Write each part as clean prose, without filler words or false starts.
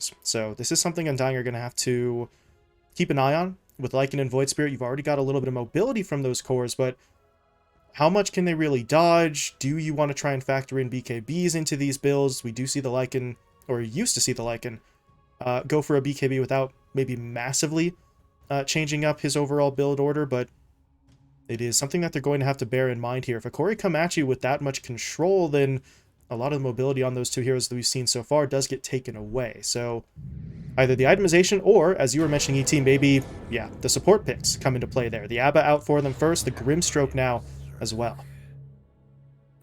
So this is something Undying are going to have to keep an eye on. With Lycan and Void Spirit, you've already got a little bit of mobility from those cores, but how much can they really dodge? Do you want to try and factor in BKBs into these builds? We do see the Lycan, or used to see the Lycan, go for a BKB without maybe massively changing up his overall build order, but it is something that they're going to have to bear in mind here. If Hokori come at you with that much control, then a lot of the mobility on those two heroes that we've seen so far does get taken away. So either the itemization or, as you were mentioning, ET, maybe, yeah, the support picks come into play there. The Abba out for them first, the Grimstroke now as well.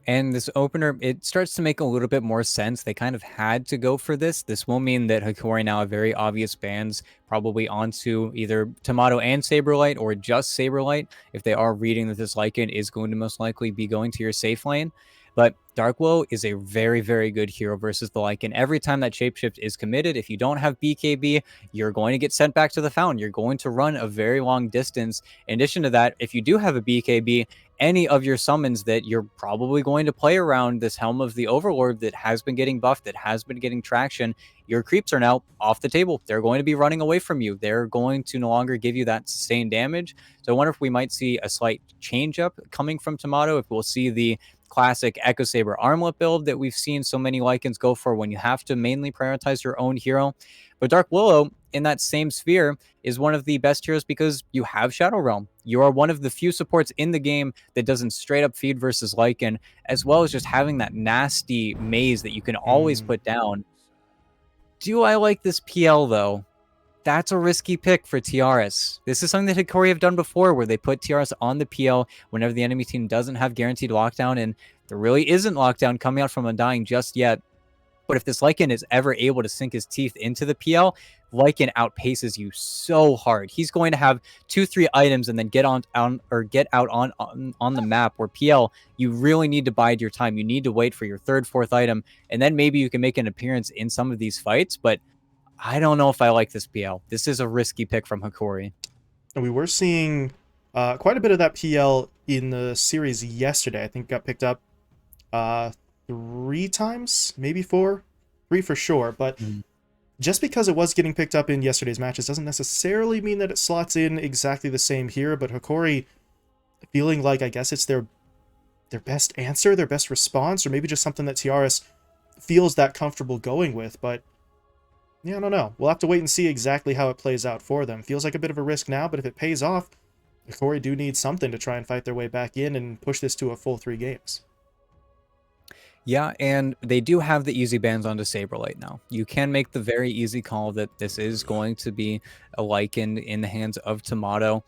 And this opener, it starts to make a little bit more sense. They kind of had to go for this. This will mean that Hokori now have very obvious bans, probably onto either Tomato and Saberlight or just Saberlight, if they are reading that this Lycan is going to most likely be going to your safe lane. But Dark Willow is a very, very good hero versus the Lycan. Every time that Shapeshift is committed, if you don't have BKB, you're going to get sent back to the fountain. You're going to run a very long distance. In addition to that, if you do have a BKB, any of your summons that you're probably going to play around this Helm of the Overlord that has been getting buffed, that has been getting traction, your creeps are now off the table. They're going to be running away from you. They're going to no longer give you that sustained damage. So I wonder if we might see a slight change up coming from Tomato, if we'll see the classic Echo Saber Armlet build that we've seen so many Lycans go for when you have to mainly prioritize your own hero. But Dark Willow, in that same sphere, is one of the best heroes because you have Shadow Realm. You are one of the few supports in the game that doesn't straight up feed versus Lycan, as well as just having that nasty maze that you can always Mm. put down. Do I like this PL though? That's a risky pick for TRS. This is something that Hokori have done before, where they put TRS on the PL whenever the enemy team doesn't have guaranteed lockdown, and there really isn't lockdown coming out from Undying just yet. But if this Lycan is ever able to sink his teeth into the PL, Lycan outpaces you so hard. He's going to have 2-3 items and then get out on the map, where PL, you really need to bide your time. You need to wait for your third, fourth item, and then maybe you can make an appearance in some of these fights. But I don't know if I like this PL. This is a risky pick from Hokori. And we were seeing quite a bit of that PL in the series yesterday. I think got picked up 3 times, maybe 4. 3 for sure, but just because it was getting picked up in yesterday's matches doesn't necessarily mean that it slots in exactly the same here, but Hokori feeling like, I guess it's their best answer, their best response, or maybe just something that TRS feels that comfortable going with, but yeah, I don't know. We'll have to wait and see exactly how it plays out for them. Feels like a bit of a risk now, but if it pays off, Hokori do need something to try and fight their way back in and push this to a full 3 games. Yeah, and they do have the easy bans onto Saberlight now. You can make the very easy call that this is going to be a Lycan in the hands of Tomato.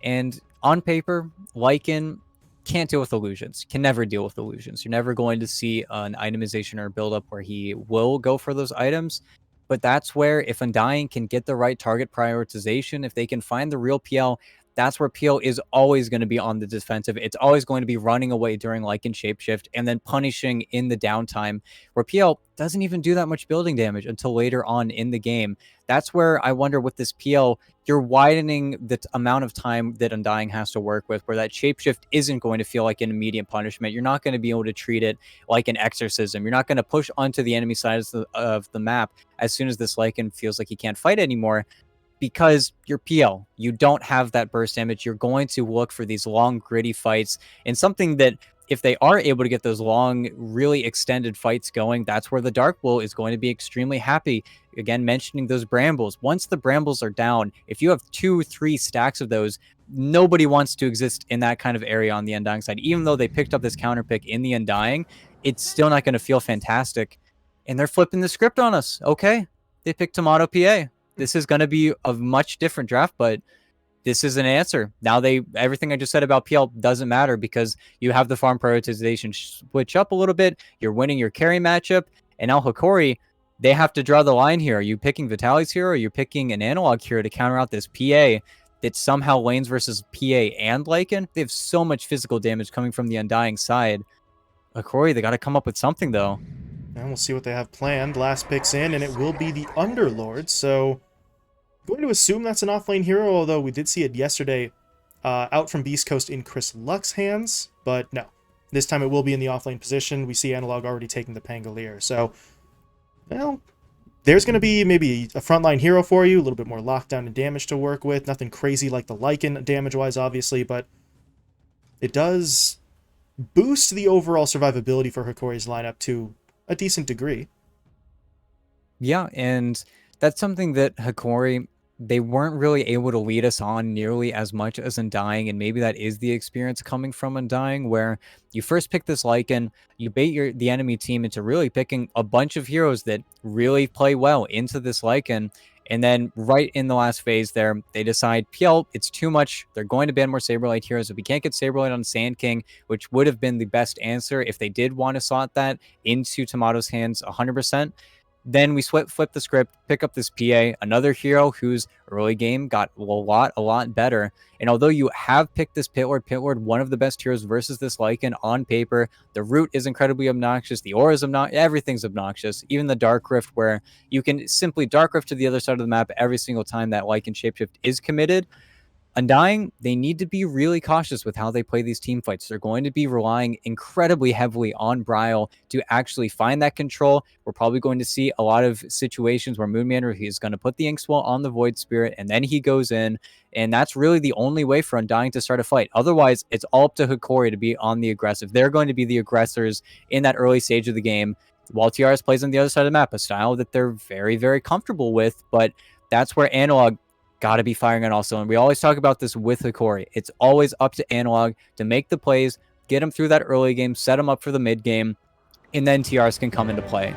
And on paper, Lycan can't deal with illusions, can never deal with illusions. You're never going to see an itemization or build-up where he will go for those items. But that's where, if Undying can get the right target prioritization, if they can find the real PL, that's where PL is always going to be on the defensive. It's always going to be running away during Lycan Shapeshift and then punishing in the downtime, where PL doesn't even do that much building damage until later on in the game. That's where I wonder, with this PL, you're widening the amount of time that Undying has to work with, where that Shapeshift isn't going to feel like an immediate punishment. You're not going to be able to treat it like an exorcism. You're not going to push onto the enemy side of the map as soon as this Lycan feels like he can't fight anymore, because you're PL. You don't have that burst damage. You're going to look for these long, gritty fights, and something that, if they are able to get those long, really extended fights going, that's where the Dark Bull is going to be extremely happy. Again, mentioning those brambles. Once the brambles are down, if you have 2-3 stacks of those, nobody wants to exist in that kind of area on the Undying side. Even though they picked up this counter pick in the Undying, it's still not going to feel fantastic. And they're flipping the script on us. Okay, they picked Tomato PA. This is going to be a much different draft, but this is an answer. Now everything I just said about PL doesn't matter, because you have the farm prioritization switch up a little bit. You're winning your carry matchup, and now Hokori, they have to draw the line here. Are you picking Vitaly's hero, or are you picking an analog hero to counter out this PA that somehow lanes versus PA and Lycan? They have so much physical damage coming from the Undying side. Hokori, they got to come up with something, though. And we'll see what they have planned. Last pick's in, and it will be the Underlord, so going to assume that's an offlane hero, although we did see it yesterday out from Beast Coast in Chris Luck's hands, but no. This time it will be in the offlane position. We see Analog already taking the Pangolier, so, well, There's going to be maybe a frontline hero for you, a little bit more lockdown and damage to work with. Nothing crazy like the Lycan damage-wise, obviously, but it does boost the overall survivability for Hokori's lineup to a decent degree. Yeah, and that's something that Hokori, they weren't really able to lead us on nearly as much as Undying, and maybe that is the experience coming from Undying, where you first pick this Lycan, you bait the enemy team into really picking a bunch of heroes that really play well into this Lycan, and then right in the last phase there, they decide, PL, it's too much. They're going to ban more Saberlight heroes. If we can't get Saberlight on Sand King, which would have been the best answer if they did want to slot that into Tomato's hands 100%. Then we flip the script, pick up this PA, another hero whose early game got a lot better. And although you have picked this Pitlord, one of the best heroes versus this Lycan on paper, the root is incredibly obnoxious, the aura is obnoxious, everything's obnoxious. Even the Dark Rift, where you can simply Dark Rift to the other side of the map every single time that Lycan shapeshift is committed. Undying, they need to be really cautious with how they play these team fights. They're going to be relying incredibly heavily on Bryle to actually find that control. We're probably going to see a lot of situations where Moonman, he's going to put the Inkswell on the Void Spirit, and then he goes in, and that's really the only way for Undying to start a fight. Otherwise, it's all up to Hokori to be on the aggressive. They're going to be the aggressors in that early stage of the game, while TRS plays on the other side of the map, a style that they're very, very comfortable with, but that's where Analog got to be firing on all cylinders. And we always talk about this with Hokori. It's always up to Analog to make the plays, get them through that early game, set them up for the mid game, and then TRs can come into play.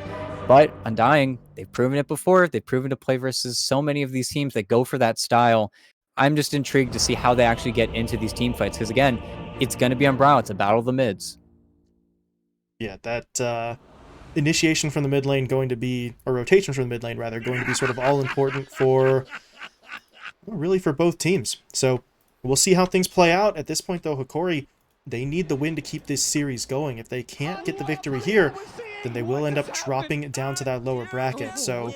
But Undying, they've proven it before. They've proven to play versus so many of these teams that go for that style. I'm just intrigued to see how they actually get into these team fights, because again, it's going to be on Brow. It's a battle of the mids. Yeah, that initiation from the mid lane going to be, or rotation from the mid lane rather, going to be sort of all important for, well, really for both teams. So we'll see how things play out. At this point, though, Hokori, they need the win to keep this series going. If they can't get the victory here, then they will end up dropping down to that lower bracket. So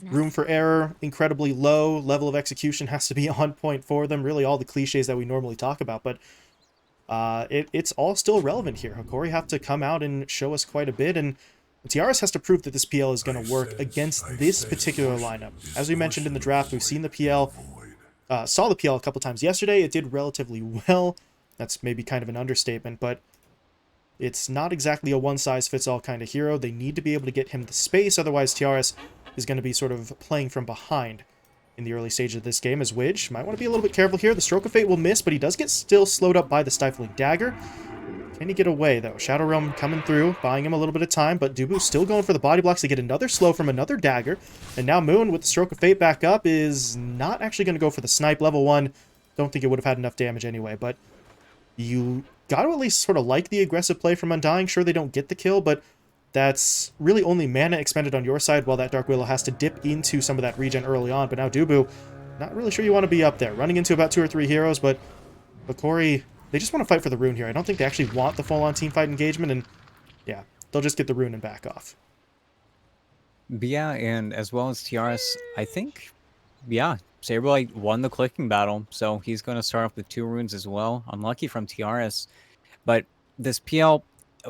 room for error, incredibly low. Level of execution has to be on point for them. Really all the cliches that we normally talk about, but it's all still relevant here. Hokori have to come out and show us quite a bit, and TRS has to prove that this PL is going to work against this particular lineup. As we mentioned in the draft, we've seen the PL, saw the PL a couple times yesterday. It did relatively well. That's maybe kind of an understatement, but it's not exactly a one-size-fits-all kind of hero. They need to be able to get him the space, otherwise TRS is going to be sort of playing from behind in the early stage of this game, as Widge might want to be a little bit careful here. The Stroke of Fate will miss, but he does get still slowed up by the Stifling Dagger. Can he get away, though? Shadow Realm coming through, buying him a little bit of time, but Dubu still going for the body blocks to get another slow from another dagger. And now Moon, with the Stroke of Fate back up, is not actually going to go for the snipe. Level 1, don't think it would have had enough damage anyway, but you got to at least sort of like the aggressive play from Undying. Sure, they don't get the kill, but that's really only mana expended on your side, while that Dark Willow has to dip into some of that regen early on. But now Dubu, not really sure you want to be up there. Running into about 2 or 3 heroes, but Hokori, they just want to fight for the rune here. I don't think they actually want the full-on teamfight engagement, and yeah, they'll just get the rune and back off. But yeah, and as well as TRS, I think, yeah, Saberlight won the clicking battle, so he's going to start off with 2 runes as well. Unlucky from TRS, but this PL,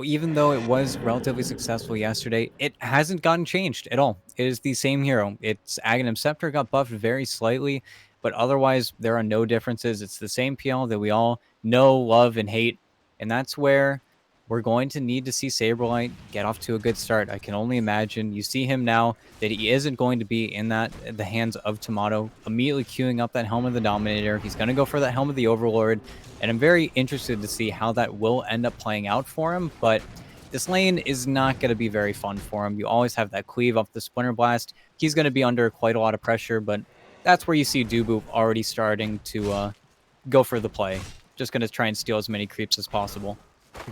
even though it was relatively successful yesterday, it hasn't gotten changed at all. It is the same hero. Its Aghanim Scepter got buffed very slightly, but otherwise there are no differences. It's the same PL that we all know, love, and hate, and that's where we're going to need to see Saberlight get off to a good start. I can only imagine. You see him now that he isn't going to be in the hands of Tomato, immediately queuing up that Helm of the Dominator. He's going to go for that Helm of the Overlord, and I'm very interested to see how that will end up playing out for him, but this lane is not going to be very fun for him. You always have that cleave off the Splinter Blast. He's going to be under quite a lot of pressure, but that's where you see Dubu already starting to go for the play. Just going to try and steal as many creeps as possible.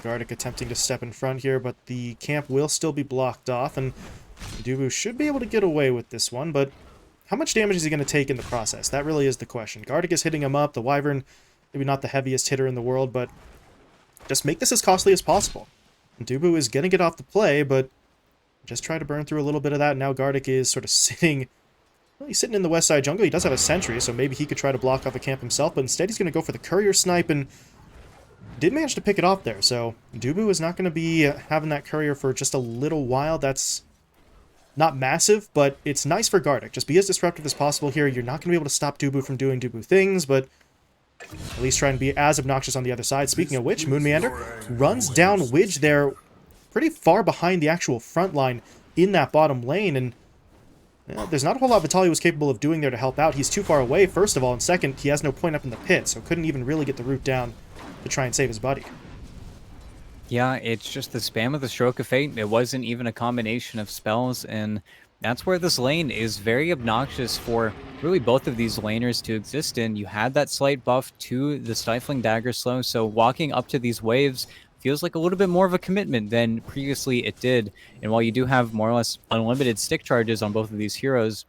Gardic attempting to step in front here, but the camp will still be blocked off, and Dubu should be able to get away with this one, but how much damage is he going to take in the process? That really is the question. Gardic is hitting him up. The Wyvern, maybe not the heaviest hitter in the world, but just make this as costly as possible. And Dubu is going to get off the play, but just try to burn through a little bit of that. Now Gardic is sort of sitting... Well, he's sitting in the west side jungle. He does have a sentry, so maybe he could try to block off a camp himself, but instead he's going to go for the courier snipe, and did manage to pick it off there, so Dubu is not going to be having that courier for just a little while. That's not massive, but it's nice for Gardic. Just be as disruptive as possible here. You're not going to be able to stop Dubu from doing Dubu things, but at least try and be as obnoxious on the other side. Speaking of which, Moon Meander runs down Widge there pretty far behind the actual front line in that bottom lane, and there's not a whole lot Vitaly was capable of doing there to help out. He's too far away, first of all, and second, he has no point up in the pit, so couldn't even really get the root down to try and save his buddy. Yeah, it's just the spam of the Stroke of Fate. It wasn't even a combination of spells, and that's where this lane is very obnoxious for really both of these laners to exist in. You had that slight buff to the Stifling Dagger Slow, so walking up to these waves feels like a little bit more of a commitment than previously it did. And while you do have more or less unlimited stick charges on both of these heroes,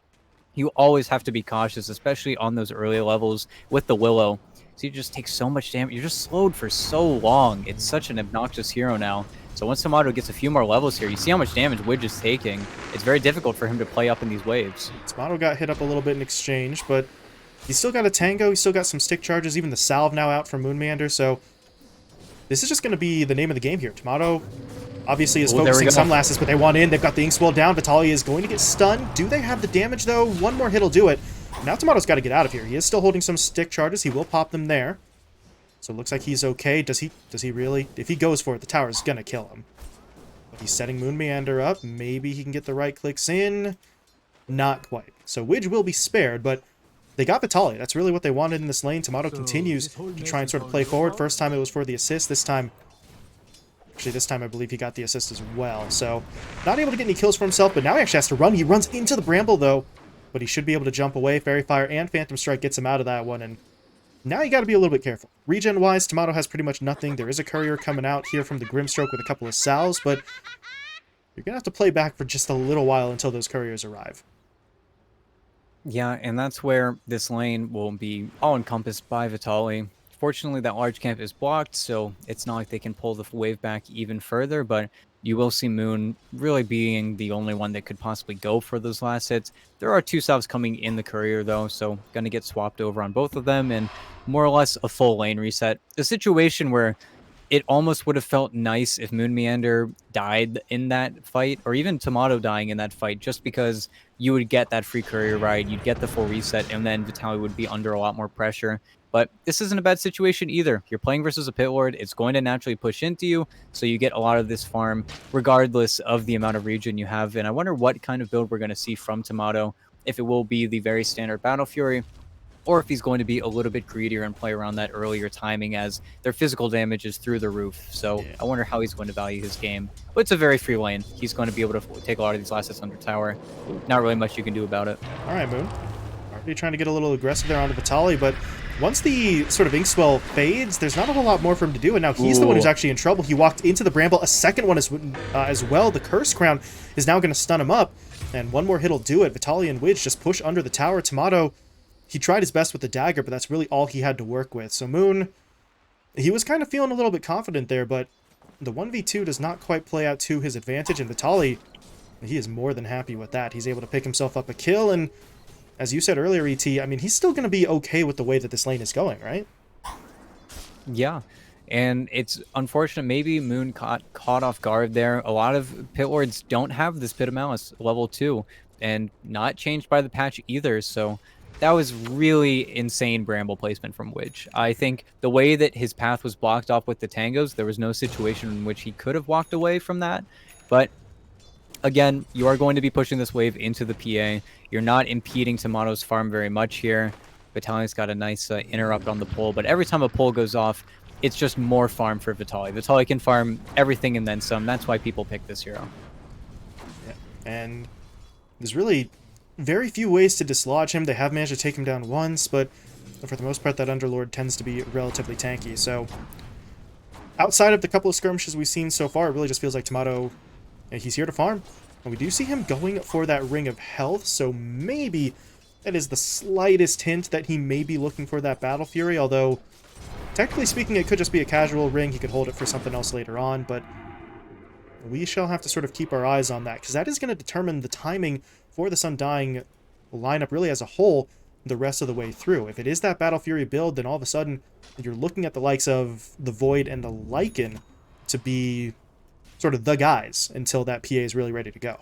you always have to be cautious, especially on those early levels with the Willow. So you just take so much damage. You're just slowed for so long. It's such an obnoxious hero now. So once Tomato gets a few more levels here, you see how much damage Widge is taking. It's very difficult for him to play up in these waves. Tomato got hit up a little bit in exchange, but he's still got a Tango. He's still got some stick charges. Even the Salve now out from Moon Meander. So this is just going to be the name of the game here. Tomato obviously is focusing some lasses, but they want in. They've got the Inkswell down. Vitaly is going to get stunned. Do they have the damage, though? One more hit will do it. Now Tomato's got to get out of here. He is still holding some stick charges. He will pop them there. So it looks like he's okay. Does he really? If he goes for it, the tower is going to kill him. But he's setting Moon Meander up. Maybe he can get the right clicks in. Not quite. So Widge will be spared, but they got Vitaly. That's really what they wanted in this lane. Tomato continues to try and sort of play forward. First time it was for the assist. This time, actually this time I believe he got the assist as well. So not able to get any kills for himself, but now he actually has to run. He runs into the Bramble though, but he should be able to jump away. Fairy Fire and Phantom Strike gets him out of that one, and now you got to be a little bit careful. Regen-wise, Tomato has pretty much nothing. There is a courier coming out here from the Grimstroke with a couple of salves, but you're going to have to play back for just a little while until those couriers arrive. Yeah, and that's where this lane will be all encompassed by Vitaly. Fortunately, that large camp is blocked, so it's not like they can pull the wave back even further, but you will see Moon really being the only one that could possibly go for those last hits. There are two salves coming in the courier, though, so going to get swapped over on both of them, and more or less a full lane reset. A situation where it almost would have felt nice if Moon Meander died in that fight, or even Tomato dying in that fight, just because you would get that free courier ride, you'd get the full reset, and then Vitaly would be under a lot more pressure. But this isn't a bad situation either. You're playing versus a Pit Lord. It's going to naturally push into you, so you get a lot of this farm, regardless of the amount of regen you have. And I wonder what kind of build we're going to see from Tomato, if it will be the very standard Battle Fury, or if he's going to be a little bit greedier and play around that earlier timing, as their physical damage is through the roof. So yeah, I wonder how he's going to value his game. But it's a very free lane. He's going to be able to take a lot of these last hits under tower. Not really much you can do about it. All right, Moon. Already trying to get a little aggressive there onto Vitaly, but once the sort of Inkswell fades, there's not a whole lot more for him to do, and now he's the one who's actually in trouble. He walked into the Bramble. A second one as well. The Curse Crown is now going to stun him up, and one more hit will do it. Vitaly and Widge just push under the tower. Tomato, he tried his best with the dagger, but that's really all he had to work with. So Moon, he was kind of feeling a little bit confident there, but the 1v2 does not quite play out to his advantage, and Vitaly, he is more than happy with that. He's able to pick himself up a kill, and as you said earlier, ET, I mean, he's still going to be okay with the way that this lane is going, right? Yeah, and it's unfortunate. Maybe Moon caught off guard there. A lot of Pit Lords don't have this Pit of Malice level 2, and not changed by the patch either, so that was really insane Bramble placement from Widge. I think the way that his path was blocked off with the Tangos, there was no situation in which he could have walked away from that, but again, you are going to be pushing this wave into the PA. You're not impeding Tomato's farm very much here. Vitaly's got a nice interrupt on the pull, but every time a pull goes off, it's just more farm for Vitaly. Vitaly can farm everything and then some. That's why people pick this hero. Yeah, and there's really very few ways to dislodge him. They have managed to take him down once, but for the most part, that Underlord tends to be relatively tanky. So outside of the couple of skirmishes we've seen so far, it really just feels like Tomato, he's here to farm. And we do see him going for that Ring of Health, so maybe that is the slightest hint that he may be looking for that Battle Fury, although technically speaking, it could just be a casual ring. He could hold it for something else later on, but we shall have to sort of keep our eyes on that, because that is going to determine the timing for this Undying lineup really as a whole. the rest of the way through. If it is that Battle Fury build, then all of a sudden you're looking at the likes of the Void and the Lycan to be sort of the guys until that PA is really ready to go.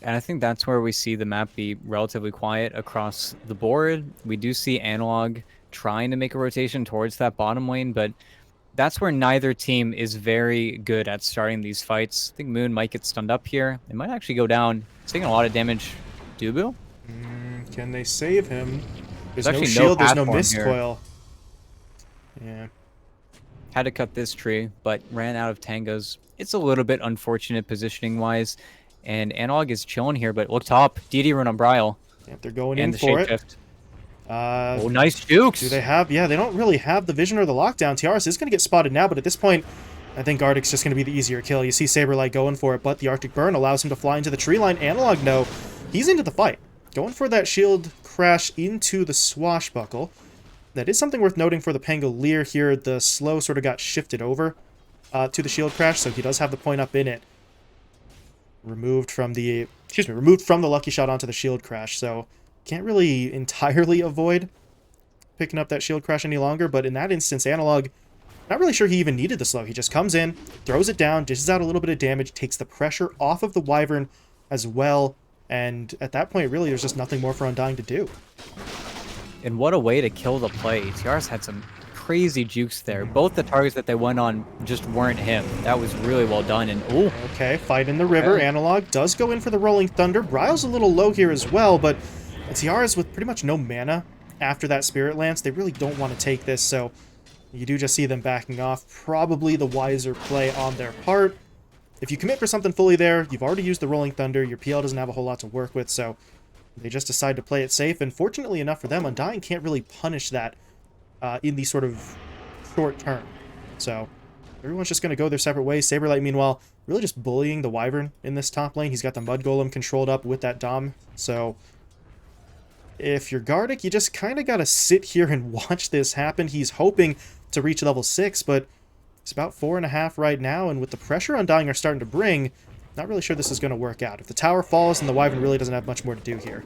And I think that's where we see the map be relatively quiet across the board. We do see Analog trying to make a rotation towards that bottom lane, but that's where neither team is very good at starting these fights. I think Moon might get stunned up here. It might actually go down. It's taking a lot of damage. Dubu? Can they save him? There's no actually shield, there's no platform mist here. coil. Yeah. Had to cut this tree, but ran out of tangos. It's a little bit unfortunate positioning-wise. And Analog is chilling here, but look top. DD run on Bryle. Yeah, they're going And in the for it. shapeshift. Uh, Oh, nice jukes. Do they have... Yeah, they don't really have the vision or the lockdown. Tiaras is going to get spotted now, but at this point, I think Ardic's just going to be the easier kill. You see Saberlight going for it, but the Arctic Burn allows him to fly into the tree line. Analog, no. He's into the fight. Going for that shield crash into the swashbuckle. That is something worth noting for the Pangolier here. The slow sort of got shifted over to the shield crash, so he does have the point up in it. Removed from the lucky shot onto the shield crash, so can't really entirely avoid picking up that shield crash any longer, but in that instance, Analog, not really sure he even needed the slow. He just comes in, throws it down, dishes out a little bit of damage, takes the pressure off of the Wyvern as well, and at that point, really, there's just nothing more for Undying to do. And what a way to kill the play. TR's had some crazy jukes there. Both the targets that they went on just weren't him. That was really well done. And ooh. Okay, fight in the river. Okay. Analog does go in for the Rolling Thunder. Bryle's a little low here as well, but Tiara's with pretty much no mana after that Spirit Lance. They really don't want to take this, so you do just see them backing off. Probably the wiser play on their part. If you commit for something fully there, you've already used the Rolling Thunder. Your PL doesn't have a whole lot to work with, so they just decide to play it safe. And fortunately enough for them, Undying can't really punish that in the sort of short term. So everyone's just going to go their separate ways. Saberlight, meanwhile, really just bullying the Wyvern in this top lane. He's got the Mud Golem controlled up with that Dom. So if you're Gardic, you just kind of got to sit here and watch this happen. He's hoping to reach level 6, but it's about 4.5 right now, and with the pressure Undying are starting to bring, not really sure this is going to work out. If the tower falls, then the Wyvern really doesn't have much more to do here.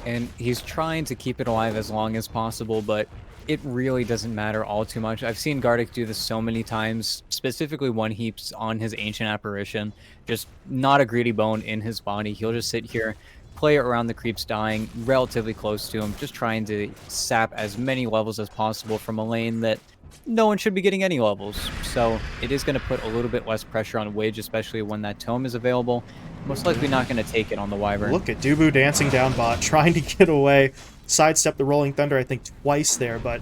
And he's trying to keep it alive as long as possible, but it really doesn't matter all too much. I've seen Gardic do this so many times, specifically one heaps on his Ancient Apparition. Just not a greedy bone in his body. He'll just sit here, play around the creeps dying, relatively close to him, just trying to sap as many levels as possible from a lane that no one should be getting any levels. So it is going to put a little bit less pressure on Widge, especially when that tome is available. Most likely not going to take it on the Wyvern. Look at Dubu dancing down bot, trying to get away. Sidestep the Rolling Thunder, I think, twice there, but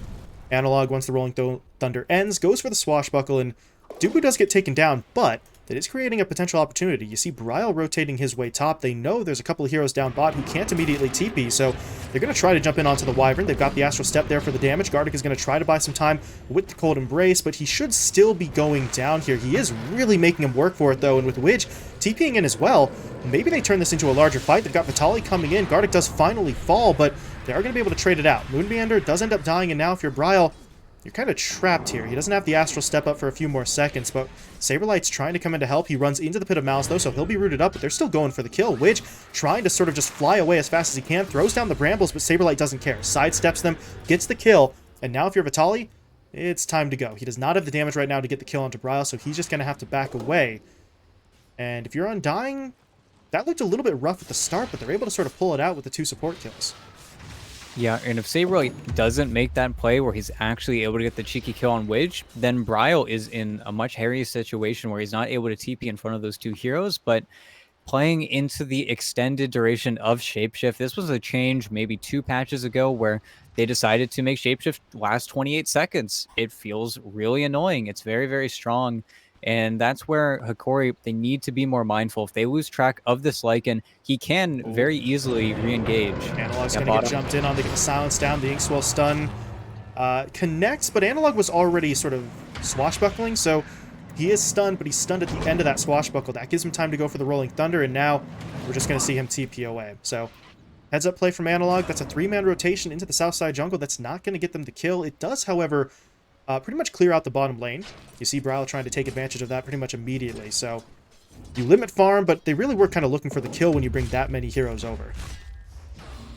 Analog, once the Rolling Thunder ends, goes for the Swashbuckle, and Dubu does get taken down, but it is creating a potential opportunity. You see Bryle rotating his way top. They know there's a couple of heroes down bot who can't immediately TP, so they're going to try to jump in onto the Wyvern. They've got the Astral Step there for the damage. Gardic is going to try to buy some time with the Cold Embrace, but he should still be going down here. He is really making him work for it, though, and with Widge TPing in as well, maybe they turn this into a larger fight. They've got Vitali coming in. Gardic does finally fall, but they are going to be able to trade it out. Moonmeander does end up dying, and now if you're Bryle, you're kind of trapped here. He doesn't have the Astral Step up for a few more seconds, but Saberlight's trying to come in to help. He runs into the Pit of Malice, though, so he'll be rooted up, but they're still going for the kill. Widge trying to sort of just fly away as fast as he can, throws down the Brambles, but Saberlight doesn't care. Sidesteps them, gets the kill, and now if you're Vitali, it's time to go. He does not have the damage right now to get the kill onto Bryle, so he's just going to have to back away. And if you're Undying, that looked a little bit rough at the start, but they're able to sort of pull it out with the 2 support kills. Yeah, and if Saberlight doesn't make that play where he's actually able to get the cheeky kill on Widge, then Bryle is in a much hairier situation where he's not able to TP in front of those 2 heroes, but playing into the extended duration of Shapeshift, this was a change maybe 2 patches ago where they decided to make Shapeshift last 28 seconds. It feels really annoying. It's very, very strong. And that's where Hokori, they need to be more mindful. If they lose track of this Lycan, he can very easily re-engage. Analog's going to get jumped in on to get the silence down. The Inkswell stun connects, but Analog was already sort of swashbuckling, so he is stunned, but he's stunned at the end of that swashbuckle. That gives him time to go for the Rolling Thunder, and now we're just going to see him TP away. So heads up play from Analog. That's a 3-man rotation into the south side jungle. That's not going to get them to kill. It does, however, pretty much clear out the bottom lane. You see Bryle trying to take advantage of that pretty much immediately. So you limit farm, but they really were kind of looking for the kill when you bring that many heroes over.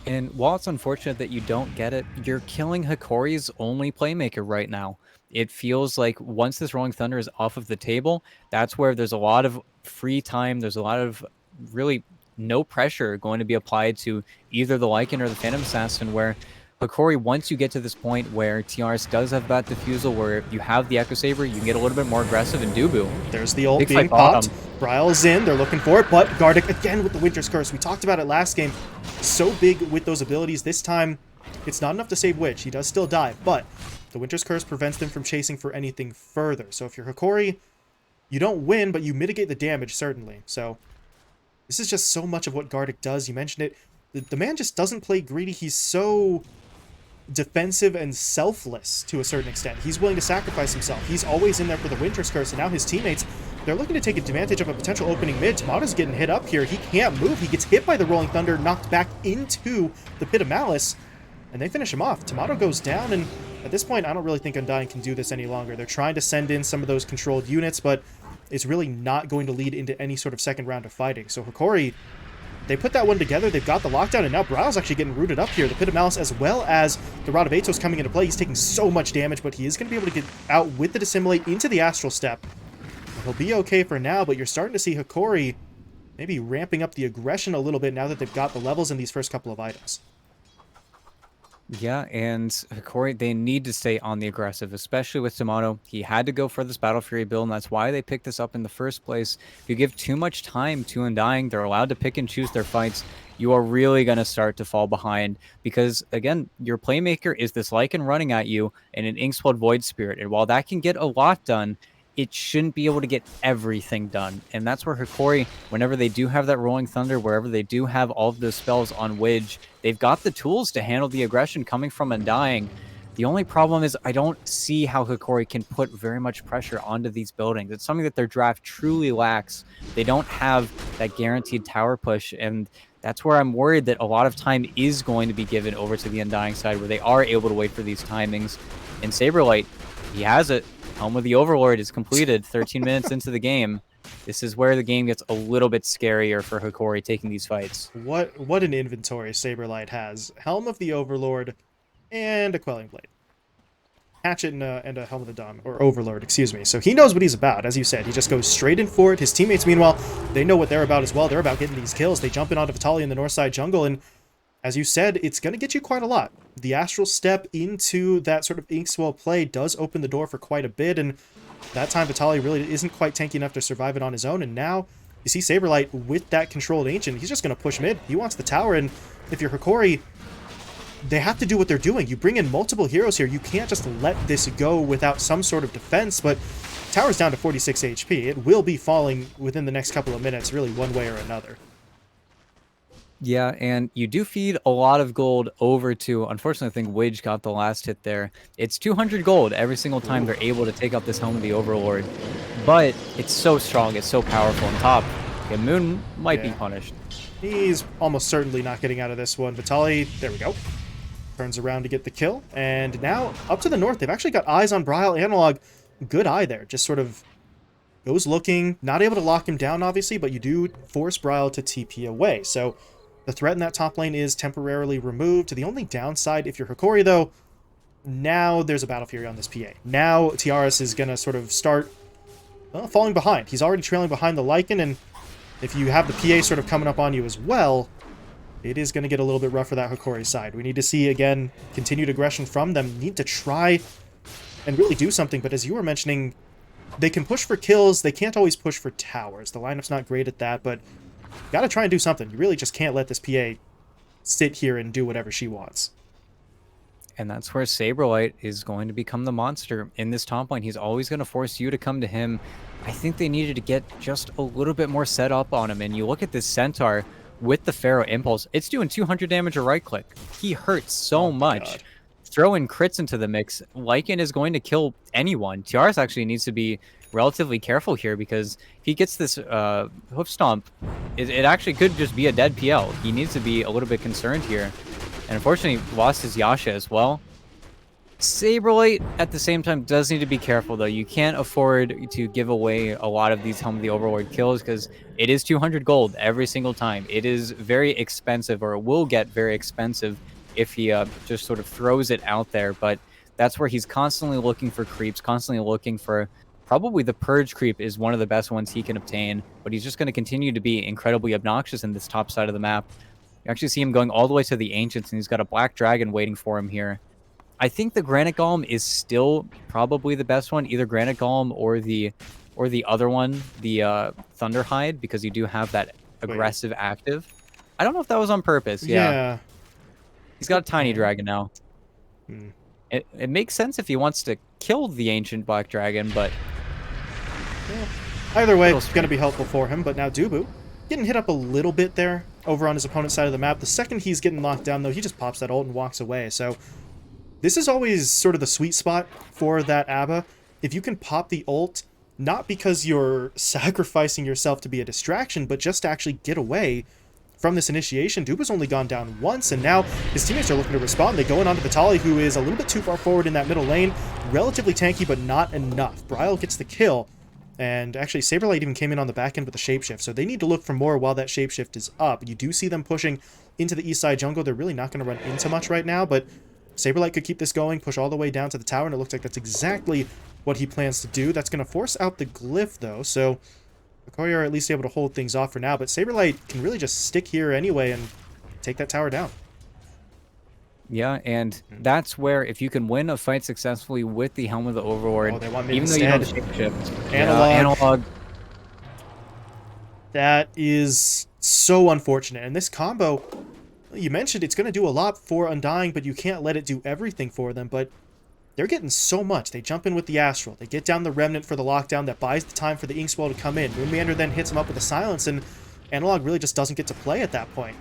And while it's unfortunate that you don't get it, you're killing Hikori's only playmaker right now. It feels like once this Rolling Thunder is off of the table, that's where there's a lot of free time. There's a lot of really no pressure going to be applied to either the Lycan or the Phantom Assassin, where Hikori, once you get to this point where TRS does have that defusal, where you have the Echo Saber, you can get a little bit more aggressive and Dubu. There's the ult Big being fight popped. bottom. Bryle's in. They're looking for it, but Gardic again with the Winter's Curse. We talked about it last game. So big with those abilities. This time, it's not enough to save Witch. He does still die, but the Winter's Curse prevents them from chasing for anything further. So if you're Hokori, you don't win, but you mitigate the damage, certainly. So this is just so much of what Gardic does. You mentioned it. The man just doesn't play greedy. He's so defensive and selfless to a certain extent. He's willing to sacrifice himself. He's always in there for the Winter's Curse, and now his teammates, they're looking to take advantage of a potential opening mid. Tomato's getting hit up here. He can't move. He gets hit by the Rolling Thunder, knocked back into the Pit of Malice, and they finish him off. Tomato goes down, and at this point, I don't really think Undying can do this any longer. They're trying to send in some of those controlled units, but it's really not going to lead into any sort of second round of fighting. So Hokori, they put that one together, they've got the lockdown, and now Bryle's actually getting rooted up here. The Pit of Malice as well as the Rod of Atos coming into play. He's taking so much damage, but he is going to be able to get out with the Dissimulate into the Astral Step. He'll be okay for now, but you're starting to see Hokori maybe ramping up the aggression a little bit now that they've got the levels in these first couple of items. Yeah, and Hikori, they need to stay on the aggressive, especially with Tomato. He had to go for this Battle Fury build, and that's why they picked this up in the first place. If you give too much time to Undying, they're allowed to pick and choose their fights. You are really going to start to fall behind because, again, your playmaker is this Lycan running at you and an Inkswelled Void Spirit. And while that can get a lot done, it shouldn't be able to get everything done. And that's where Hikori, whenever they do have that Rolling Thunder, wherever they do have all of those spells on Widge, they've got the tools to handle the aggression coming from Undying. The only problem is I don't see how Hikori can put very much pressure onto these buildings. It's something that their draft truly lacks. They don't have that guaranteed tower push, and that's where I'm worried that a lot of time is going to be given over to the Undying side, where they are able to wait for these timings. And Saberlight, he has it. Helm of the Overlord is completed 13 minutes into the game. This is where the game gets a little bit scarier for Hokori taking these fights. What an inventory Saberlight has. Helm of the Overlord and a Quelling Blade. Hatchet and a Helm of the Dawn, or Overlord, excuse me. So he knows what he's about, as you said. He just goes straight in for it. His teammates, meanwhile, they know what they're about as well. They're about getting these kills. They jump in onto Vitaly in the north side jungle, and as you said, it's going to get you quite a lot. The Astral Step into that sort of Inkswell play does open the door for quite a bit, and that time Vitaly really isn't quite tanky enough to survive it on his own, and now you see Saberlight with that controlled Ancient. He's just going to push mid. He wants the tower, and if you're Hokori, they have to do what they're doing. You bring in multiple heroes here. You can't just let this go without some sort of defense, but tower's down to 46 HP. It will be falling within the next couple of minutes, really one way or another. Yeah, and you do feed a lot of gold over to, unfortunately, I think Widge got the last hit there. It's 200 gold every single time they're able to take out this Helm of the Overlord. But it's so strong, it's so powerful on top. Okay, Moon might be punished. He's almost certainly not getting out of this one. Vitaly, there we go. Turns around to get the kill. And now, up to the north, they've actually got eyes on Bryle Analog. Good eye there. Just sort of goes looking. Not able to lock him down, obviously, but you do force Bryle to TP away. So the threat in that top lane is temporarily removed. The only downside, if you're Hokori, though, now there's a Battle Fury on this PA. Now TRS is going to sort of start falling behind. He's already trailing behind the Lycan, and if you have the PA sort of coming up on you as well, it is going to get a little bit rough for that Hokori side. We need to see, again, continued aggression from them. Need to try and really do something, but as you were mentioning, they can push for kills. They can't always push for towers. The lineup's not great at that, but got to try and do something. You really just can't let this PA sit here and do whatever she wants. And that's where Saberlight is going to become the monster in this top lane. He's always going to force you to come to him. I think they needed to get just a little bit more set up on him. And you look at this Centaur with the Pharaoh Impulse. It's doing 200 damage a right click. He hurts so much. God. Throw in crits into the mix. Lycan is going to kill anyone. TRS actually needs to be relatively careful here, because if he gets this hoof stomp, it actually could just be a dead PL. He needs to be a little bit concerned here. And unfortunately, lost his Yasha as well. Saberlight, at the same time, does need to be careful, though. You can't afford to give away a lot of these Helm of the Overlord kills because it is 200 gold every single time. It is very expensive, or it will get very expensive if he just sort of throws it out there. But that's where he's constantly looking for creeps, constantly looking for probably the Purge creep is one of the best ones he can obtain. But he's just going to continue to be incredibly obnoxious in this top side of the map. You actually see him going all the way to the Ancients, and he's got a Black Dragon waiting for him here. I think the Granite Golem is still probably the best one, either Granite Golem or the other one, the Thunderhide, because you do have that aggressive active. I don't know if that was on purpose. Yeah. Yeah. He's got a tiny dragon now. Hmm. It makes sense if he wants to kill the ancient black dragon, but Yeah. Either way, it's going to be helpful for him. But now Dubu getting hit up a little bit there over on his opponent's side of the map. The second he's getting locked down, though, he just pops that ult and walks away. So this is always sort of the sweet spot for that ABBA. If you can pop the ult, not because you're sacrificing yourself to be a distraction, but just to actually get away from this initiation. Duba's only gone down once, and now his teammates are looking to respond. They go in onto Vitali, who is a little bit too far forward in that middle lane. Relatively tanky, but not enough. Bryle gets the kill, and actually Saberlight even came in on the back end with the shapeshift, so they need to look for more while that shapeshift is up. You do see them pushing into the east side jungle. They're really not going to run into much right now, but Saberlight could keep this going, push all the way down to the tower, and it looks like that's exactly what he plans to do. That's going to force out the glyph, though, so Hokori are at least able to hold things off for now, but Saberlight can really just stick here anyway and take that tower down. yeah, and that's where if you can win a fight successfully with the Helm of the Overlord, even though you know the shapeshift, Analog. That is so unfortunate. And this combo, you mentioned it's going to do a lot for Undying, but you can't let it do everything for them. But they're getting so much. They jump in with the Astral. They get down the Remnant for the lockdown that buys the time for the Inkswell to come in. Moonmeander then hits him up with a Silence, and Analog really just doesn't get to play at that point.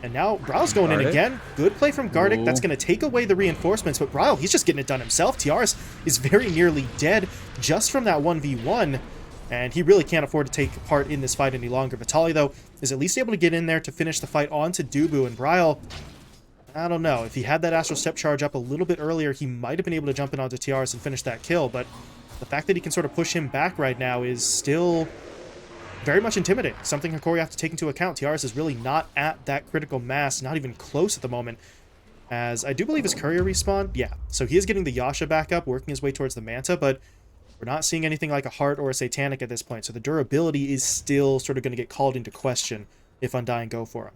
And now Bryle's going in again. Good play from Gardic. That's going to take away the reinforcements, but Bryle, he's just getting it done himself. Tiaras is very nearly dead just from that 1v1, and he really can't afford to take part in this fight any longer. Vitali, though, is at least able to get in there to finish the fight onto Dubu, and Bryle, I don't know. If he had that Astral Step charge up a little bit earlier, he might have been able to jump in onto Tiaras and finish that kill, but the fact that he can sort of push him back right now is still very much intimidating. Something Hokori have to take into account. Tiaras is really not at that critical mass, not even close at the moment, as I do believe his courier respawned. Yeah, so he is getting the Yasha back up, working his way towards the Manta, but we're not seeing anything like a Heart or a Satanic at this point, so the durability is still sort of going to get called into question if Undying go for him.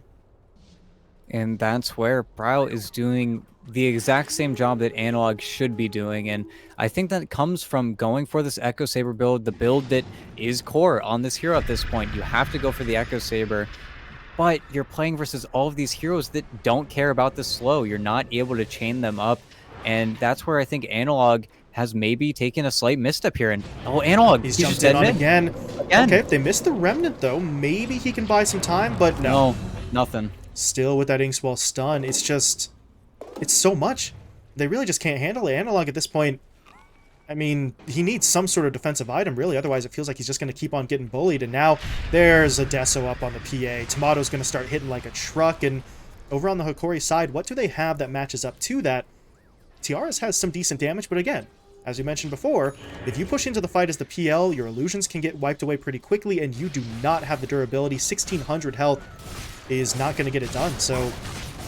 And that's where Bryle is doing the exact same job that Analog should be doing. And I think that comes from going for this Echo Saber build, the build that is core on this hero at this point. You have to go for the Echo Saber, but you're playing versus all of these heroes that don't care about the slow. You're not able to chain them up. And that's where I think Analog has maybe taken a slight misstep here. And Analog, he's jumped in on again. Okay, if they miss the Remnant, though, maybe he can buy some time, but no. No, nothing. Still with that Inkswell stun, it's just, it's so much. They really just can't handle it. Analog at this point, I mean, he needs some sort of defensive item, really. Otherwise, it feels like he's just going to keep on getting bullied. And now there's a Deso up on the PA. Tomato's going to start hitting like a truck. And over on the Hokori side, what do they have that matches up to that? Tiaras has some decent damage, but again, as we mentioned before, if you push into the fight as the PL, your illusions can get wiped away pretty quickly, and you do not have the durability. 1600 health is not going to get it done. So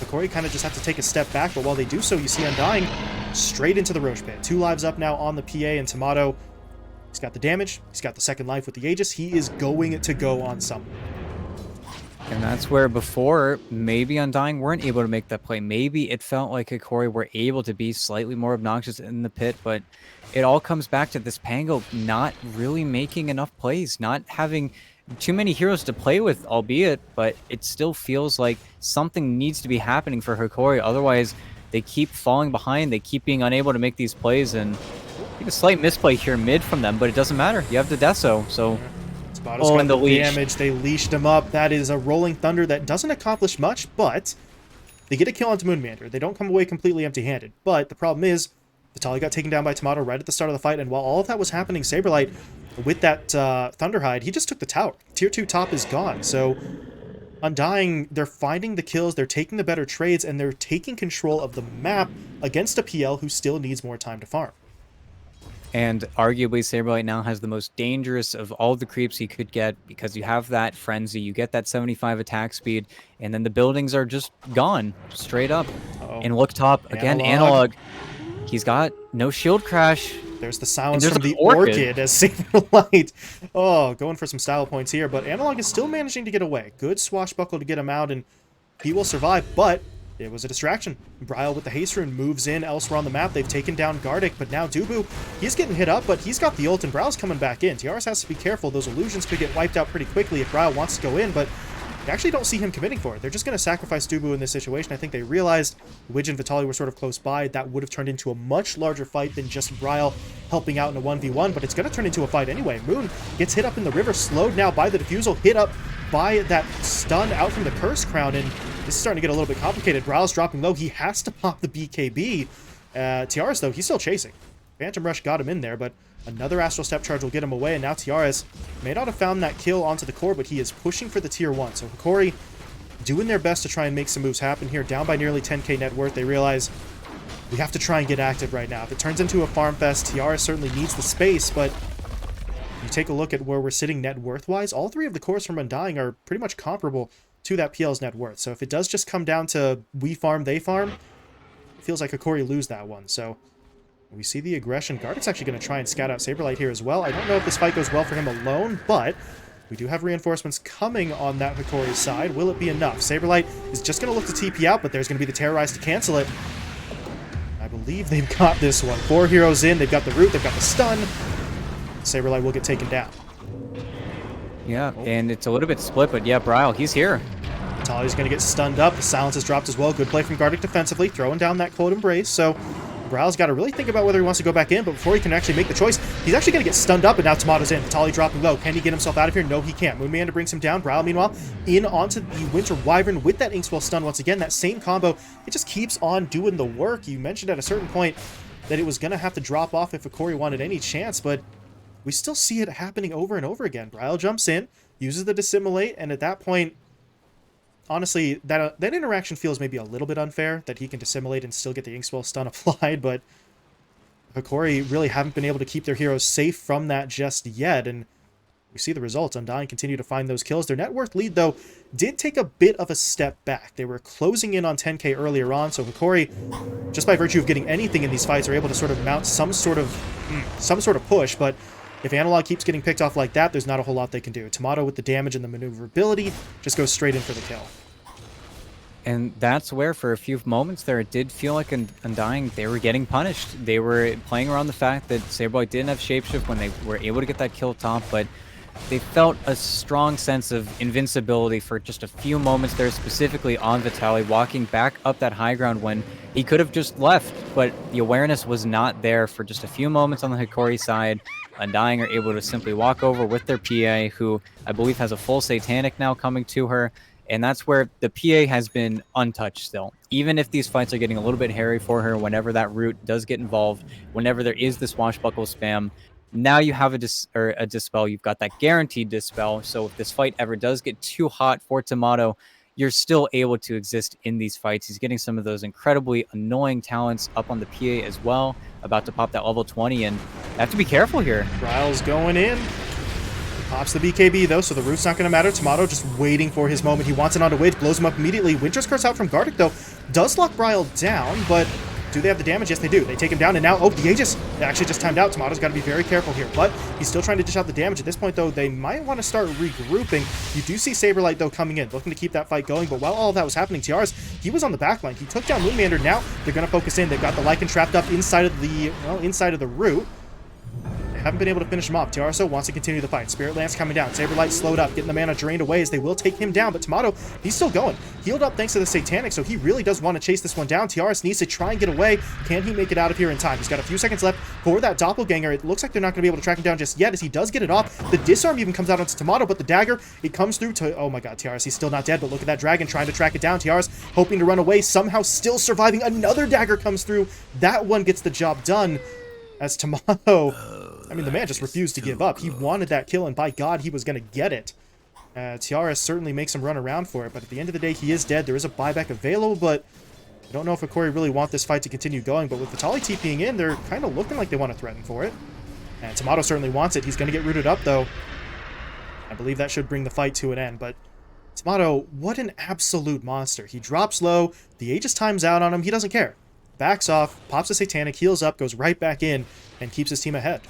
Hokori kind of just have to take a step back, but while they do so, you see Undying straight into the Roche Pit. 2 lives up now on the PA, and Tomato, he's got the damage, he's got the second life with the Aegis. He is going to go on someone. And that's where before, maybe Undying weren't able to make that play. Maybe it felt like Hokori were able to be slightly more obnoxious in the pit, but it all comes back to this Pango not really making enough plays, not having too many heroes to play with, albeit, but it still feels like something needs to be happening for Hokori. Otherwise, they keep falling behind. They keep being unable to make these plays, and I think a slight misplay here mid from them, but it doesn't matter. You have the Deso, so... Oh, and the damage. They leashed him up. That is a Rolling Thunder that doesn't accomplish much, but they get a kill onto Moonmeander. They don't come away completely empty-handed. But the problem is, Vitali got taken down by Tomato right at the start of the fight, and while all of that was happening, Saberlight, with that Thunderhide, he just took the tower. Tier 2 top is gone, so Undying, they're finding the kills, they're taking the better trades, and they're taking control of the map against a PL who still needs more time to farm. And arguably, Saberlight now has the most dangerous of all the creeps he could get, because you have that Frenzy, you get that 75 attack speed, and then the buildings are just gone, straight up. Uh-oh. And look top, again, Analog. He's got no shield crash. There's the sounds from the Orchid. Orchid as Saberlight. Oh, going for some style points here, but Analog is still managing to get away. Good swashbuckle to get him out, and he will survive, but it was a distraction. Bryle with the haste rune moves in elsewhere on the map. They've taken down Gardic, but now Dubu, he's getting hit up, but he's got the ult, and Bryle's coming back in. Tiaras has to be careful. Those illusions could get wiped out pretty quickly if Bryle wants to go in, but I actually don't see him committing for it. They're just going to sacrifice Dubu in this situation. I think they realized Widge and Vitali were sort of close by. That would have turned into a much larger fight than just Bryle helping out in a 1v1, but it's going to turn into a fight anyway. Moon gets hit up in the river, slowed now by the defusal, hit up by that stun out from the Curse Crown, and this is starting to get a little bit complicated. Bryle's dropping low. He has to pop the BKB. Tiaras, though, he's still chasing. Phantom Rush got him in there, but another Astral Step Charge will get him away, and now Tiaras may not have found that kill onto the core, but he is pushing for the tier 1. So Hokori doing their best to try and make some moves happen here, down by nearly 10k net worth. They realize we have to try and get active right now. If it turns into a farm fest, Tiaras certainly needs the space, but you take a look at where we're sitting net worth-wise, all three of the cores from Undying are pretty much comparable to that PL's net worth. So if it does just come down to we farm, they farm, it feels like Hokori lose that one. So we see the aggression. Gardic's actually going to try and scout out Saberlight here as well. I don't know if this fight goes well for him alone, but we do have reinforcements coming on that Hokori side. Will it be enough? Saberlight is just going to look to TP out, but there's going to be the Terrorize to cancel it. I believe they've got this one. 4 heroes in. They've got the root. They've got the stun. Saberlight will get taken down. Yeah, and it's a little bit split, but yeah, Bryle, he's here. Tali's going to get stunned up. The silence has dropped as well. Good play from Gardic defensively, throwing down that Cold Embrace. So Bryle's got to really think about whether he wants to go back in, but before he can actually make the choice, he's actually going to get stunned up, and now Tomato's in. Tali dropping low. Can he get himself out of here? No, he can't. Moonman brings him down. Bryle, meanwhile, in onto the Winter Wyvern with that Inkswell stun once again. That same combo, it just keeps on doing the work. You mentioned at a certain point that it was going to have to drop off if Hokori wanted any chance, but we still see it happening over and over again. Bryle jumps in, uses the Dissimulate, and at that point, honestly, that interaction feels maybe a little bit unfair, that he can Dissimulate and still get the Inkswell stun applied, but Hokori really haven't been able to keep their heroes safe from that just yet, and we see the results. Undying continue to find those kills. Their net worth lead, though, did take a bit of a step back. They were closing in on 10k earlier on, so Hokori, just by virtue of getting anything in these fights, are able to sort of mount some sort of push, but if Analog keeps getting picked off like that, there's not a whole lot they can do. Tomato with the damage and the maneuverability just goes straight in for the kill. And that's where, for a few moments there, it did feel like Undying, they were getting punished. They were playing around the fact that Saberlight didn't have Shapeshift when they were able to get that kill top, but they felt a strong sense of invincibility for just a few moments there, specifically on Vitali, walking back up that high ground when he could have just left, but the awareness was not there for just a few moments on the Hokori side. Undying are able to simply walk over with their PA, who I believe has a full Satanic now coming to her, and that's where the PA has been untouched still. Even if these fights are getting a little bit hairy for her, whenever that root does get involved, whenever there is this swashbuckle spam, now you have a Dispel. You've got that guaranteed Dispel, so if this fight ever does get too hot for Tomato, you're still able to exist in these fights. He's getting some of those incredibly annoying talents up on the PA as well, about to pop that level 20, and I have to be careful here. Bryle's going in. Pops the BKB, though, so the root's not going to matter. Tomato just waiting for his moment. He wants it onto Widge, blows him up immediately. Winter's Curse out from Gardic, though. Does lock Bryle down, but do they have the damage? Yes, they do. They take him down, and now, oh, the Aegis actually just timed out. Tomato's got to be very careful here, but he's still trying to dish out the damage. At this point, though, they might want to start regrouping. You do see Saberlight, though, coming in, looking to keep that fight going, but while all that was happening, Tiaras, he was on the back line. He took down Moonmander. Now they're going to focus in. They've got the Lycan trapped up inside of the root. Haven't been able to finish him off. Tiaraso wants to continue the fight. Spirit Lance coming down. Saberlight slowed up, getting the mana drained away as they will take him down. But Tomato, he's still going. Healed up thanks to the Satanic, so he really does want to chase this one down. Tiaras needs to try and get away. Can he make it out of here in time? He's got a few seconds left for that Doppelganger. It looks like they're not going to be able to track him down just yet as he does get it off. The Disarm even comes out onto Tomato, but the dagger, it comes through to... Oh my god, Tiaras, he's still not dead, but look at that dragon trying to track it down. Tiaras hoping to run away, somehow still surviving. Another dagger comes through. That one gets the job done as Tomato... I mean, the man just refused to give up. He wanted that kill, and by God, he was going to get it. Tiaras certainly makes him run around for it, but at the end of the day, he is dead. There is a buyback available, but I don't know if Hokori really want this fight to continue going, but with Vitaly TPing in, they're kind of looking like they want to threaten for it. And Tomato certainly wants it. He's going to get rooted up, though. I believe that should bring the fight to an end, but Tomato, what an absolute monster. He drops low, the Aegis times out on him, he doesn't care. Backs off, pops a Satanic, heals up, goes right back in, and keeps his team ahead.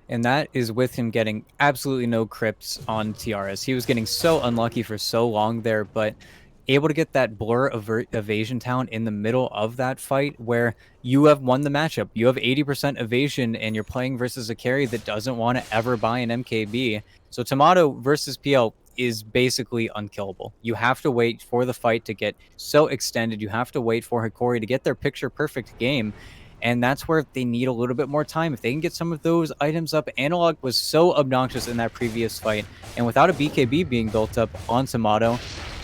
And that is with him getting absolutely no crypts on TRS. He was getting so unlucky for so long there, but able to get that blur evasion talent in the middle of that fight where you have won the matchup. You have 80% evasion and you're playing versus a carry that doesn't want to ever buy an MKB. So Tomato versus PL is basically unkillable. You have to wait for the fight to get so extended. You have to wait for Hokori to get their picture perfect game. And that's where they need a little bit more time. If they can get some of those items up, Analog was so obnoxious in that previous fight. And without a BKB being built up on Tomato,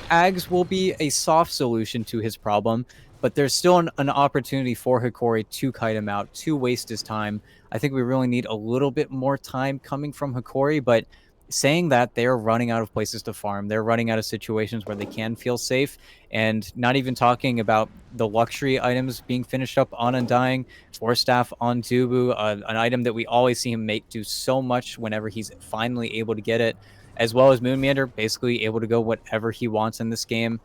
Ags will be a soft solution to his problem, but there's still an opportunity for Hokori to kite him out, to waste his time. I think we really need a little bit more time coming from Hokori, but saying that, they're running out of places to farm. They're running out of situations where they can feel safe, and not even talking about the luxury items being finished up on Undying, Force Staff on Tubu, an item that we always see him make do so much whenever he's finally able to get it, as well as Moon Meander, basically able to go whatever he wants in this game.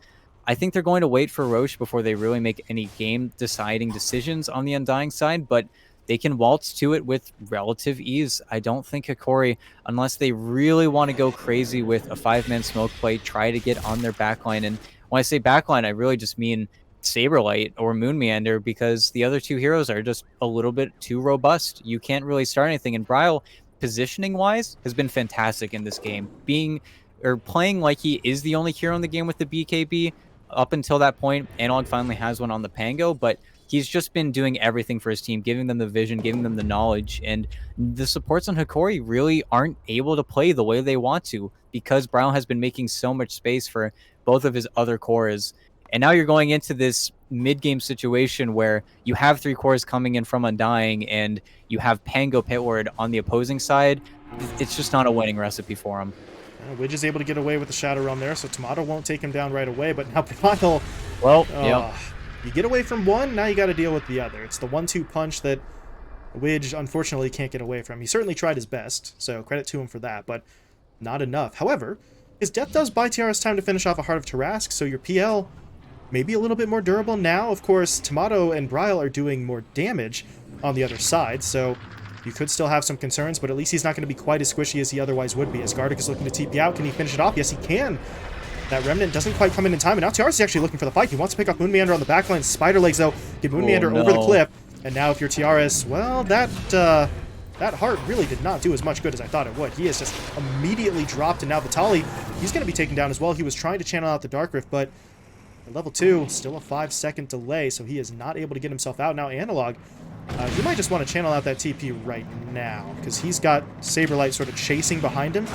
I think they're going to wait for Roche before they really make any game-deciding decisions on the Undying side, but they can waltz to it with relative ease. I don't think Hokori, unless they really want to go crazy with a 5-man smoke play, try to get on their backline. And when I say backline, I really just mean Saberlight or Moon Meander, because the other two heroes are just a little bit too robust. You can't really start anything. And Bryle, positioning-wise, has been fantastic in this game. Playing like he is the only hero in the game with the BKB. Up until that point, Analog finally has one on the Pango, but he's just been doing everything for his team, giving them the vision, giving them the knowledge, and the supports on Hokori really aren't able to play the way they want to because Brown has been making so much space for both of his other cores. And now you're going into this mid-game situation where you have 3 cores coming in from Undying and you have Pango Pitward on the opposing side. It's just not a winning recipe for him. Widge is able to get away with the Shadow Realm there, so Tomato won't take him down right away, but now Bryle... Well, yeah. You get away from one, now you got to deal with the other. It's the 1-2 punch that Widge unfortunately can't get away from. He certainly tried his best, so credit to him for that, but not enough. However, his death does buy TRS time to finish off a Heart of Tarask, so your PL may be a little bit more durable now. Of course, Tomato and Bryle are doing more damage on the other side, so you could still have some concerns, but at least he's not going to be quite as squishy as he otherwise would be. As Gardic is looking to TP out, can he finish it off? Yes, he can. That Remnant doesn't quite come in time, and now TRS is actually looking for the fight. He wants to pick up Moon Meander on the backline. Spider Legs, though, get Moon Meander over the cliff. And now if you're TRS, well, that heart really did not do as much good as I thought it would. He has just immediately dropped, and now Vitaly, he's going to be taken down as well. He was trying to channel out the Dark Rift, but at level 2, still a 5-second delay, so he is not able to get himself out. Now Analog, you might just want to channel out that TP right now, because he's got Saberlight sort of chasing behind him.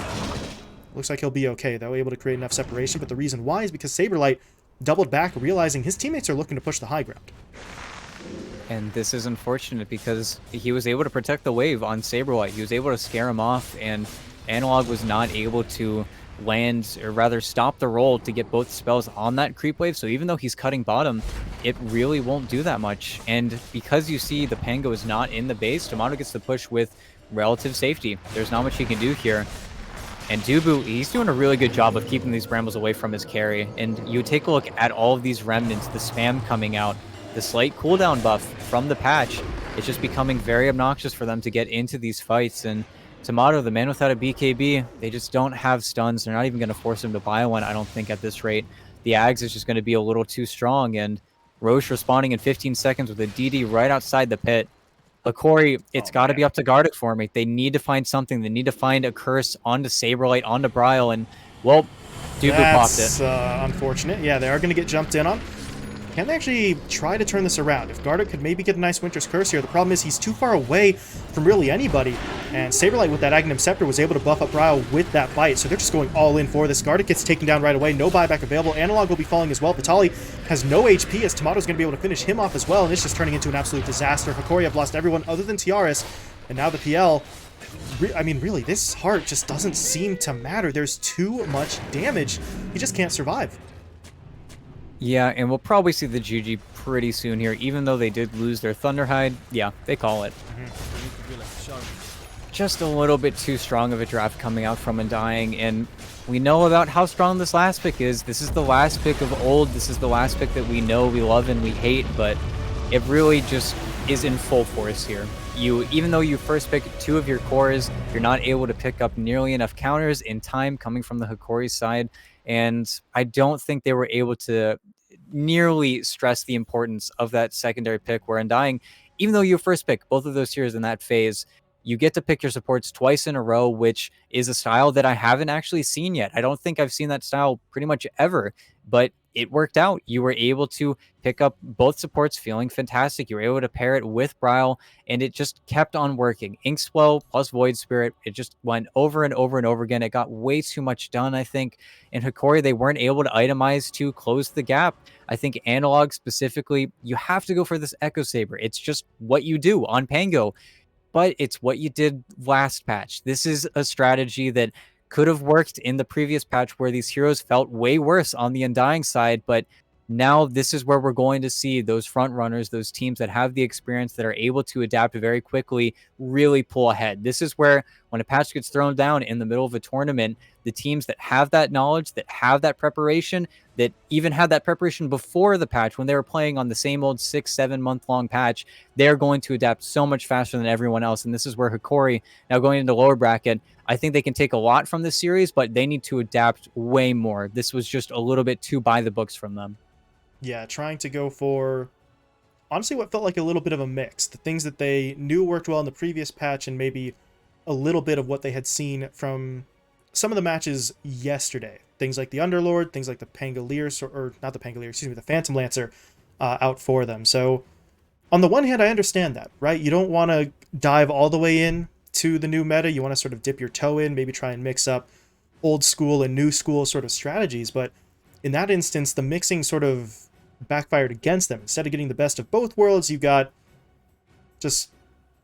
Looks like he'll be okay, though, able to create enough separation, but the reason why is because Saberlight doubled back, realizing his teammates are looking to push the high ground. And this is unfortunate because he was able to protect the wave on Saberlight. He was able to scare him off, and Analog was not able to land, or rather stop the roll to get both spells on that creep wave. So even though he's cutting bottom, it really won't do that much. And because you see the Pango is not in the base, Tomato gets the push with relative safety. There's not much he can do here. And Dubu, he's doing a really good job of keeping these Brambles away from his carry. And you take a look at all of these Remnants, the spam coming out, the slight cooldown buff from the patch. It's just becoming very obnoxious for them to get into these fights. And Tomato, the man without a BKB, they just don't have stuns. They're not even going to force him to buy one, I don't think, at this rate. The Ags is just going to be a little too strong. And Roche responding in 15 seconds with a DD right outside the pit. Hokori, it's got to be up to Gardic for me. They need to find something. They need to find a curse onto Saberlight, onto Bryle, and, well, Dubu popped it. That's unfortunate. Yeah, they are going to get jumped in on. Can they actually try to turn this around? If Gardic could maybe get a nice Winter's Curse here, the problem is he's too far away from really anybody, and Saberlight with that Aghanim Scepter was able to buff up Bryle with that bite, so they're just going all in for this. Gardic gets taken down right away, no buyback available. Analog will be falling as well. Vitaly has no HP, as Tomato's going to be able to finish him off as well, and it's just turning into an absolute disaster. Hokori have lost everyone other than TRS, and now the PL. I mean, really, this heart just doesn't seem to matter. There's too much damage. He just can't survive. Yeah, and we'll probably see the GG pretty soon here, even though they did lose their Thunderhide. Yeah, they call it. Just a little bit too strong of a draft coming out from Undying, and we know about how strong this last pick is. This is the last pick of old. This is the last pick that we know, we love, and we hate, but it really just is in full force here. Even though you first pick two of your cores, you're not able to pick up nearly enough counters in time coming from the Hokori side, and I don't think they were able to nearly stress the importance of that secondary pick where Undying, even though you first pick both of those heroes in that phase, you get to pick your supports twice in a row, which is a style that I haven't actually seen yet. I don't think I've seen that style pretty much ever, but it worked out. You were able to pick up both supports feeling fantastic. You were able to pair it with Brile, and it just kept on working. Inkswell plus Void Spirit, it just went over and over and over again. It got way too much done, I think. In Hokori, they weren't able to itemize to close the gap. I think Analog specifically, you have to go for this Echo Saber. It's just what you do on Pango, but it's what you did last patch. This is a strategy that could have worked in the previous patch where these heroes felt way worse on the Undying side, but now this is where we're going to see those front runners, those teams that have the experience that are able to adapt very quickly, really pull ahead. This is where when a patch gets thrown down in the middle of a tournament, the teams that have that knowledge, that have that preparation, that even had that preparation before the patch when they were playing on the same old 6-7 month long patch, they're going to adapt so much faster than everyone else. And this is where Hokori, now going into lower bracket, I think they can take a lot from this series, but they need to adapt way more. This was just a little bit too by the books from them. Yeah, trying to go for honestly what felt like a little bit of a mix. The things that they knew worked well in the previous patch and maybe a little bit of what they had seen from some of the matches yesterday. Things like the Underlord, things like the Pangolier, or not the Pangolier, excuse me, the Phantom Lancer out for them. So on the one hand, I understand that, right? You don't want to dive all the way in to the new meta. You want to sort of dip your toe in, maybe try and mix up old school and new school sort of strategies. But in that instance, the mixing sort of backfired against them. Instead of getting the best of both worlds, you got just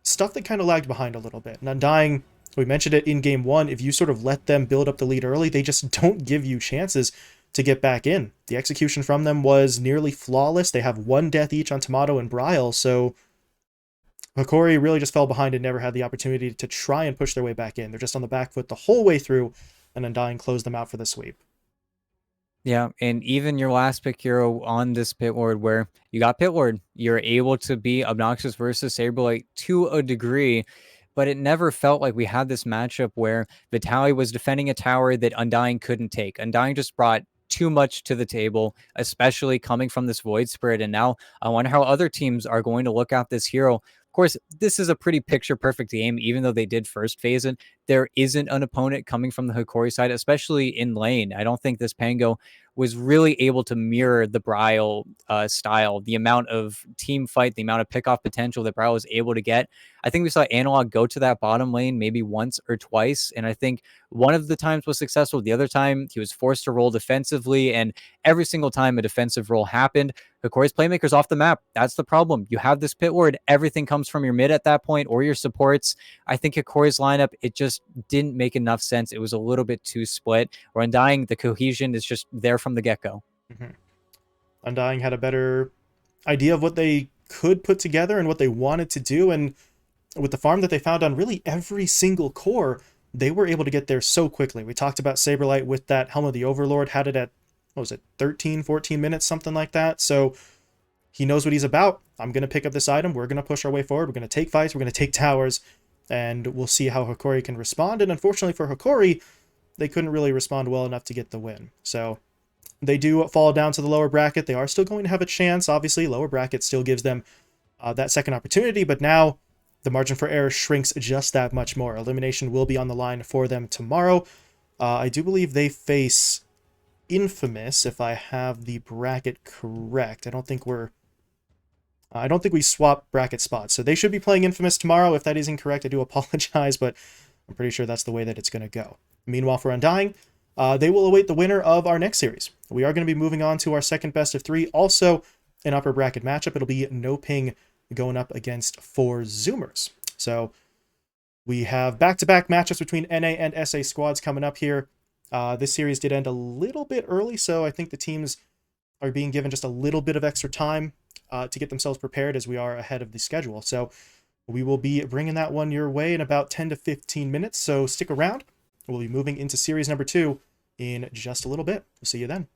stuff that kind of lagged behind a little bit. And Undying, we mentioned it in game one, if you sort of let them build up the lead early, they just don't give you chances to get back in. The execution from them was nearly flawless. They have one death each on Tomato and Brile, so Hokori really just fell behind and never had the opportunity to try and push their way back in. They're just on the back foot the whole way through, and Undying closed them out for the sweep. Yeah, and even your last pick hero on this pit lord where you got pit lord, you're able to be obnoxious versus Saberlight to a degree, but it never felt like we had this matchup where Vitaly was defending a tower that Undying couldn't take. Undying just brought too much to the table, especially coming from this Void Spirit. And now I wonder how other teams are going to look at this hero. Of course, this is a pretty picture perfect game, even though they did first phase it. There isn't an opponent coming from the Hokori side, especially in lane. I don't think this Pango was really able to mirror the Brile style, the amount of team fight, the amount of pickoff potential that Brile was able to get. I think we saw Analog go to that bottom lane maybe once or twice, and I think one of the times was successful. The other time, he was forced to roll defensively, and every single time a defensive roll happened, Hokori's playmakers off the map. That's the problem. You have this pit ward, everything comes from your mid at that point or your supports. I think Hokori's lineup, it just didn't make enough sense. It was a little bit too split. Or Undying, the cohesion is just there from the get-go. Mm-hmm. Undying had a better idea of what they could put together and what they wanted to do, and with the farm that they found on really every single core, they were able to get there so quickly. We talked about Saberlight with that Helm of the Overlord, had it at, what was it, 13, 14 minutes, something like that. So he knows what he's about. I'm going to pick up this item. We're going to push our way forward. We're going to take fights. We're going to take towers, and we'll see how Hokori can respond. And unfortunately for Hokori, they couldn't really respond well enough to get the win. So they do fall down to the lower bracket. They are still going to have a chance. Obviously, lower bracket still gives them that second opportunity, but now the margin for error shrinks just that much more. Elimination will be on the line for them tomorrow. I do believe they face Infamous, if I have the bracket correct. I don't think we swap bracket spots. So they should be playing Infamous tomorrow. If that is incorrect, I do apologize, but I'm pretty sure that's the way that it's going to go. Meanwhile, for Undying, they will await the winner of our next series. We are going to be moving on to our second best of three, also an upper bracket matchup. It'll be No Ping going up against 4 Zoomers. So we have back-to-back matchups between NA and SA squads coming up here. This series did end a little bit early, so I think the teams are being given just a little bit of extra time to get themselves prepared as we are ahead of the schedule. So we will be bringing that one your way in about 10 to 15 minutes. So stick around. We'll be moving into series number 2 in just a little bit. We'll see you then.